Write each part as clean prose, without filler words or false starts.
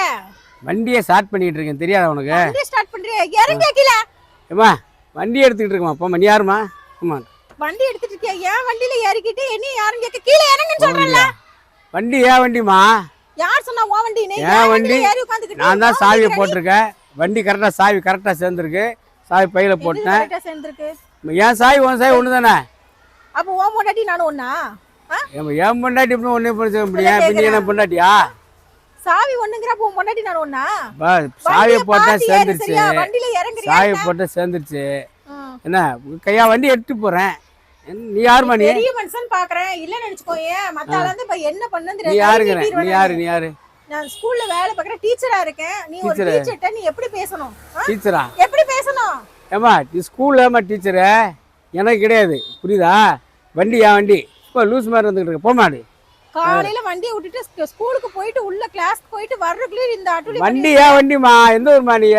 இருக்க? வண்டியை ஸ்டார்ட் பண்ணிட்டு இருக்கேன், தெரியாத உனக்கு? வண்டி ஸ்டார்ட் பண்றியா? இறங்க கீழ. ஏமா வண்டி எடுத்துக்கிட்டு இருக்கமா? அப்பா நீ யாருமா? அம்மா வண்டி எடுத்துட்டு இருக்கியா? ஏன் வண்டியில ஏறிக்கிட்டு என்ன யாரும் கேட்க கீழ இறங்குன்னு சொல்றல? வண்டி ஏன் வண்டிமா? யார் சொன்னா உன் வண்டி? நீ ஏன் வண்டி? ஏறி உட்கார்ந்துக்கிட்டு நான் தான் சாவியை போட்டிருக்கேன். வண்டி கரெக்டா சாவி கரெக்டா சேர்ந்துருக்கு. சாவி பையில போட்டேன். கரெக்ட்டா சேர்ந்திருக்கு. ஏன் சாவி உன் சாவி ஒண்ணு தானே? அப்ப உன் பொண்டாட்டி நானும் ஒண்ணா? ஏன் பொண்டாட்டி இப்படி ஒண்ணே போட முடியும்? பின்ன என்ன பொண்டாட்டியா? சாவி ஒண்ணுங்கறப்ப உன் பொண்டாட்டி நானும் ஒண்ணா? சாவியை போட்டா சேர்ந்துருச்சு. வண்டியில இறங்குறியா? சாவியை போட்டா சேர்ந்துருச்சு. என்ன கையா வண்டி எடுத்து போறேன். நீ யாருமா? நீ பெரிய மனுஷன் பாக்குறேன் இல்ல நினைச்சுக்கோயே. மத்தால வந்து இப்ப என்ன பண்ணனும் நீ யாருங்கற? நீ யாரு? நான் ஸ்கூல்ல வேலை பார்க்கற டீச்சரா இருக்கேன். நீ ஒரு டீச்சர்ட்ட நீ எப்படி பேசணும்? டீச்சரா எப்படி பேசணும்? ஏமா நீ ஸ்கூல்ல ஏமா டீச்சர்? எனக்கு கிடையாது, புரியுதா? வண்டி ஏன் வண்டி? இப்போ லூஸ் மாதிரி வந்துகிட்டு இருக்க. போமாடு காலையில வண்டியை விட்டுட்டு ஸ்கூலுக்கு போயிட்டு உள்ள கிளாஸ்க்கு போயிட்டு வர்றதுக்குள்ள இந்த ஆட்டோல வண்டி ஏன் வண்டிமா? எந்த ஊர்மா நீ?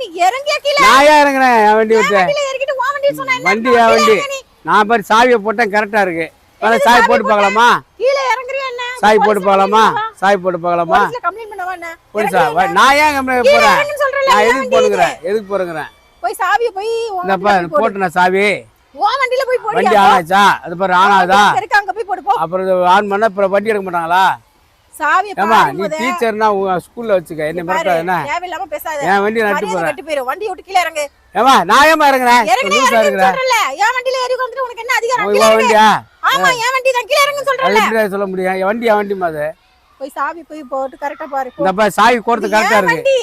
நீ இறங்கியா கீழ? நான் ஏன் இறங்குறேன்? என் வண்டி விட்டு கீழ இறங்கிட்டு வா வண்டி சொன்னா என்ன? வண்டி ஏன் வண்டி? நான் பாரு சாவியை போட்டேன், கரெக்டா இருக்கு. சாவி போட்டு பார்க்கலாமா? கீழ இறங்குறியா என்ன? சாவி போட்டு பார்க்கலாமா? சாவி போட்டு பார்க்கலாமா? போலீஸ்ல கம்ப்ளைன்ட் பண்ணவா என்ன? போலீஸா? நான் ஏன் கம்ப்ளைன்ட் போறேன்? நான் எதுக்கு போறேன்? போய் சாவியை போய் இந்த பாரு போட்டு நான் சாவி உன் வண்டியில போய் போடு. வண்டி ஆனாச்சா? அது பாரு ஆனாதா? இருக்கு அங்க போய் போடு போ. அப்புறம் ஆன் பண்ணா அப்புறம் வண்டி எடுக்க மாட்டாங்களா? சாவியை ஏமா நீ டீச்சர்னா ஸ்கூல்ல வச்சுக்க, என்ன மிரட்டாத. என்ன தேவையில்லாம பேசாத. என் வண்டி நட்டு போறேன். கட்டி போயிரு. வண்டி விட்டு கீழ இறங்கு. ஏமா நான் ஏமா இறங்குறேன்? லூசா இருக்கற. என் வண்டியில ஏறி உட்கார்ந்துட்டு உனக்கு என்ன அதிகாரம்? உங்க வண்டியா? ஆமா என் வண்டி தான். கீழ இறங்குன்னு சொல்றல. எப்படி சொல்ல முடியும்? என் வண்டிமா அது. போய் சாவி போய் போட்டு கரெக்ட்டா பாரு. இந்த பாரு சாவி கோர்த்து கரெக்ட்டா இருக்கு.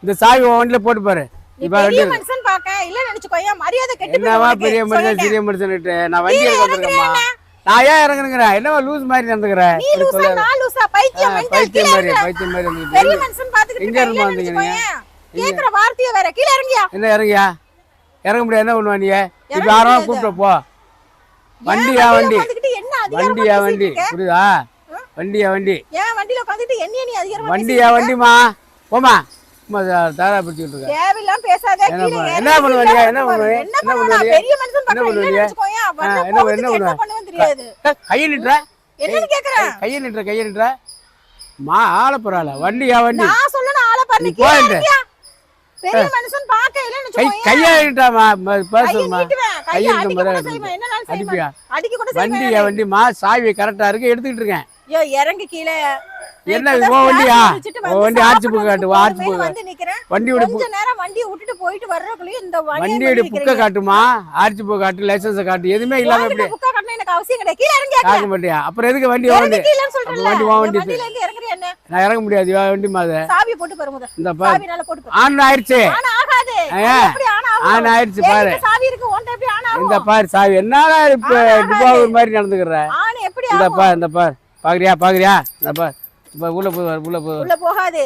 இந்த சாவி உன் வண்டியில போட்டு பாரு. இப்ப பெரிய மனுஷன் பாக்க இல்ல நினைச்சுக்கோயா, மரியாதை கெட்டு போய். என்னவா பெரிய மனுஷன் சிறிய மனுஷன்ட்டு நான் வண்டி எடுக்க வந்திருக்கேம்மா. நான் ஏன் இறங்குறேன்? என்னவா லூஸ் மாதிரி நடந்துக்கற? நீ லூசா நான் லூசா? பைத்தியம் பைத்தியம் மாதிரி வந்து பெரிய மனுஷன் பாத்துக்கிட்டு எங்க இருந்து வந்தீங்க? கேக்குற வார்த்தைய வேற. கீழ இறங்கியா? என்ன இறங்கியா? இறங்க முடியாது. என்ன பண்ணுவ நீ? இப்ப யாரும் கூப்பிட்டு போ. வண்டியா வண்டி? வண்டியா வண்டி? புரியுதா? வண்டியா வண்டி? ஏன் வண்டியில உட்கார்ந்துட்டு என்ன நீ அதிகாரம்? வண்டியா வண்டிமா? போமா தாரா பிடிச்சிட்டு இருக்க. தேவையில்லாம பேசாத. கீழ என்ன பண்ணுவீங்க? என்ன பண்ணுவீங்க? என்ன பண்ணுவீங்க? பெரிய மனுஷன் பாக்க இல்ல நினைச்சுக்கோயா. என்ன பண்ணுவேன்னு தெரியாது. கைய நிட்ற. என்னன்னு கேக்குறேன்? கைய நிட்ற. ஆள போறாள. வண்டியா வண்டி? நான் சொல்லணும் ஆள பாரு. நீ போயிடு. பெரிய மனுஷன் பாக்க இல்ல நினைச்சுக்கோயா. கைய நிட்டாமா பேசுமா? கைய அடிக்க கூட செய்மா. என்னனால செய்மா? அடிக்க கூட செய்மா. வண்டியா வண்டிமா? சாவி கரெக்ட்டா இருக்கு, எடுத்துக்கிட்டு இருக்கேன். யோ இறங்கு கீழ. என்ன ஓ வண்டியா? ஓ வண்டி ஆர்ச்சி புக் காட்டு. ஆர்ச்சி புக் வந்து நிக்கிறேன். வண்டியோட கொஞ்ச நேரம் வண்டியை விட்டுட்டு போயிட்டு வர்றதுக்குள்ள இந்த வண்டியோட புக்க காட்டுமா? ஆர்ச்சி புக் காட்டு, லைசென்ஸ் காட்டு, எதுமே இல்லாம எப்படி புக்க காட்டணும்? எனக்கு அவசியம் கிடையாது. கீழ இறங்கி காட்ட மாட்டியா? அப்புறம் எதுக்கு வண்டி வண்டி? கீழன்னு சொல்றல. வண்டி வண்டி வண்டியில இருந்து இறங்குறியா என்ன? நான் இறங்க முடியாது. வண்டி மாத சாவி போட்டு பாரு முத. இந்த பாரு. சாவி நால போட்டு பாரு. ஆன் ஆயிருச்சு. ஆன் ஆகாது. எப்படி ஆன் ஆகும்? ஆன் ஆயிருச்சு பாரு. சாவி இருக்கு. உன்ட எப்படி ஆன் ஆகும்? இந்த பாரு சாவி. என்னடா இப்ப டிபாவர் மாதிரி நடந்துக்கற? ஆன் எப்படி ஆகும்? இந்த பாரு. பாக்குறியா? இந்த பாரு. இப்ப உள்ள போகாது.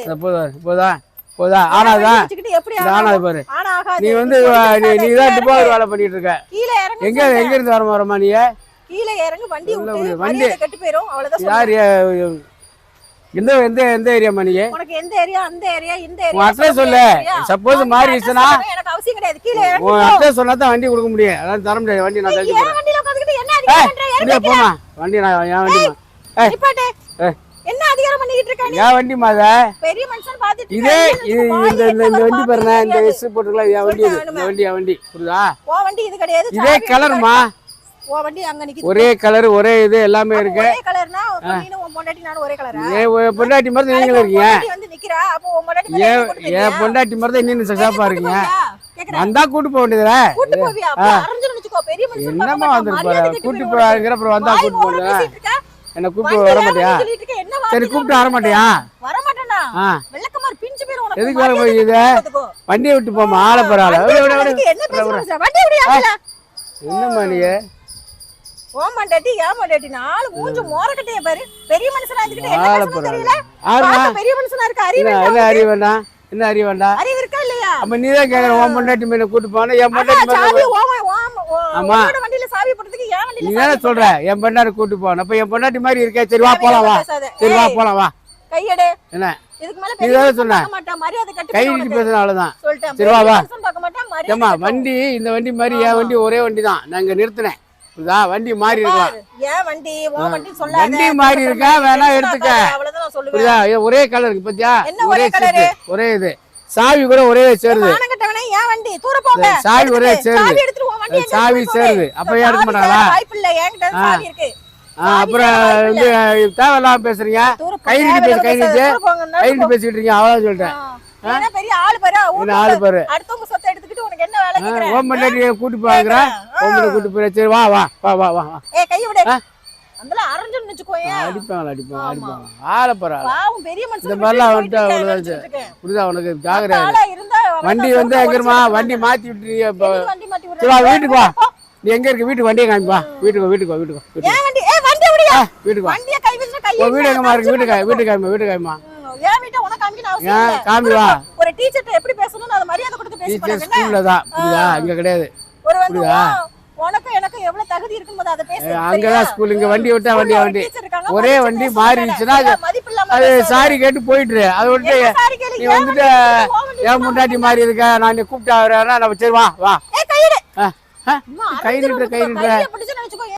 போதா ஆனாதா? எப்படி ஆனாது பாரு. ஆன் ஆகாது. நீ வந்து நீ தான் டிபாவர் வேலை பண்ணிட்டு இருக்க. கீழ இறங்கு. எங்க இருந்து வரமா நீ? கீழ இறங்கு. வண்டி விட்டு வண்டி கட்டி போயிரும். அவ்வளவுதான். யார் எந்த ஏரியாமா நீ? உனக்கு எந்த ஏரியா? அந்த ஏரியா இந்த ஏரியா? உன் அட்ரஸ் சொல்லு. சப்போஸ் மாறிடுச்சுனா எனக்கு அவசியம் கிடையாது. கீழ இறங்கு. உன் அட்ரஸ் சொன்னா தான் வண்டி கொடுக்க முடியும். அதான் தர முடியாது. வண்டி நான் தள்ளி போறேன். வண்டியில உட்கார்ந்துட்டு என்ன அதிகாரம் பண்ற? இறங்கு போமா. வண்டி நான் என் வண்டிமா. நிப்பாட்டு. என்ன அதிகாரம் பண்ணிட்டு இருக்க நீ? என் வண்டிமா அத. பெரிய மனுஷன் பாத்துட்டு இதே இந்த வண்டி பாருங்க. இந்த எஸ் போட்டுக்கலாம். என் வண்டி இது. இந்த வண்டி என் வண்டி. புரியுதா? ஓ வண்டி இது கிடையாது. இதே கலர்மா? ஓ வண்டி அங்க நிக்குது. ஒரே கலர் ஒரே இது எல்லாமே இருக்கு. ஒரே கலர்னா நீனும் உன் பொண்டாட்டி நானும் ஒரே கலரா? ஏன் பொண்டாட்டி மாதிரி நீங்க இருக்கீங்க? வந்து நிக்கிறா. அப்ப உன் பொண்டாட்டி ஏன் பொண்டாட்டி மாதிரி தான் இன்னும் சசாப்பா இருக்கீங்க. வந்தா கூட்டி போக வேண்டியதுல. கூட்டி போவியா? அரஞ்சு நிச்சுக்கோ. பெரிய மனுஷன் என்னமா வந்திருப்பாரு? கூட்டி போறங்கற அப்புறம் வந்தா கூட்டி போறேன். என்ன கூட்டி வர மாட்டியா? சரி கூட்டி வர மாட்டியா? வர மாட்டேனா? வெள்ளக்கமார் பிஞ்சு பேர் உனக்கு. எதுக்கு வர போயிது? வண்டியை விட்டு போமா. ஆள போறாள. என்ன பேசுற? வண்டி விடு ஆளல. என்னமா நீ? ஓ மண்டாட்டி யா மண்டாட்டி நாலு மூஞ்சு மோரக்கட்டைய பாரு. பெரிய மனுஷனா இருந்துட்டு என்ன பேசணும் தெரியல. பாக்க பெரிய மனுஷனா இருக்க. அறிவு என்ன அறிவு வேண்டாம்? என்ன அறிவு வேண்டாம்? அறிவு இருக்கா இல்லையா? அப்ப நீ தான் கேக்குற. ஓ மண்டாட்டி மேல கூட்டி போனா என் மண்டாட்டி மேல. சாவி உன்னோட வண்டியில சாவி போடுறதுக்கு ஏன் வண்டியில? நீ என்ன சொல்ற? என் பொண்டாட்டி கூட்டி போனா. அப்ப என் பொண்டாட்டி மாதிரி இருக்கே. சரி வா போலாம் வா. சரி வா போலாம் வா. கையெடு. என்ன? இதுக்கு மேல பெரிய மனுஷன் பார்க்க மாட்டான். மரியாதை கட்டி கை நீட்டி பேசுன அவ்வளவுதான். சொல்லிட்டேன். சரி வா வா. மனுஷன் பார்க்க மாட்டான். மரியாதை. ஏமா வண்டி இந்த வண்டி மாதிரி என் வண்டி ஒரே வண்டி தான். நான் இங்க நிறுத்தினேன். புரியுதா? வண்டி மாறி இருக்கலாம். ஏன் வண்டி உன் வண்டி சொல்லாத. வண்டி மாறி இருக்கா வேணா எடுத்துக்க. அவ்வளவுதான் நான் சொல்லுவேன். புரியுதா? இது ஒரே கலர் இருக்கு பாத்தியா? என்ன ஒரே ஒரே கலரு? ஒரே இது. சாவி கூட ஒரே சேருது. மானங்கட்டவனே ஏன் வண்டி தூர போங்க. சாவி ஒரே சேருது. சாவி எடுத்துட்டு உன் வண்டி சாவி சேருது. அப்ப ஏன் எடுக்க மாட்டாங்களா? வாய்ப்பு இல்ல. என்கிட்ட சாவி இருக்கு. அப்புறம் வந்து தேவையில்லாம பேசுறீங்க. கையிட்டு பேசு கையிட்டு பேசிக்கிட்டு இருக்கீங்க. அவ்வளவு சொல்லிட்டேன். என்ன பெரிய ஆளு பாரு. ஆளு பாரு. அடுத்தவங்க சொத்தை எடுத்துக்கிட்டு உனக்கு என்ன வேலை கேக்குற? ஓம் பண்ணி கூட்டி போங்கற. ஓம் பண்ணி கூட்டி போற. சரி வா வா வா வா வா. கை விடு. அந்தல அரஞ்சன்னு வெச்சுக்கோயே. அடிப்பாங்க. ஆள பாரு. பாவம் பெரிய மனுஷன். இந்த மாதிரிலாம் வந்து அவ்வளவுதான். புரியுதா உனக்கு? ஜாகிரதை. வண்டி வந்து எங்கமா வண்டி மாத்தி விட்டுறீங்க. வண்டி மாத்தி விடுற. சரி வா வீட்டுக்கு வா. நீ எங்க இருக்க? வீட்டுக்கு வண்டியை காமி வா. வீட்டுக்கு வா. ஏன் வண்டி? வண்டி விடுயா. வீட்டுக்கு வா. வண்டியை கை வச்சா கை. ஓ வீடு எங்கமா இருக்கு? வீட்டுக்கு காமி. ஏன் வீட்டை உனக்கு காமிக்கணும் அவசியம் இல்ல. காமி வா. ஒரு டீச்சர்ட்ட எப்படி பேசணும்னு அத மரியாதை கொடுத்து பேச டீச்சர் ஸ்கூல்ல தான். புரியுதா? இங்க கிடையாது. ஒரு வந்து உனக்கு எனக்கு எவ்வளவு தகுதி இருக்கும்போது அத பேசு. அங்கதான் ஸ்கூல். இங்க வண்டி விட்டா வண்டி ஒரே வண்டி மாறிடுச்சுன்னா அது சாரி கேட்டு போயிட்டுரு. அது விட்டு நீ வந்துட்டு ஏன் முன்னாடி மாறி இருக்க நான் கூப்பிட்டு ஆகுறேன்னா நம்ம சரி வா வா. கையிடு. கை நிட்டுற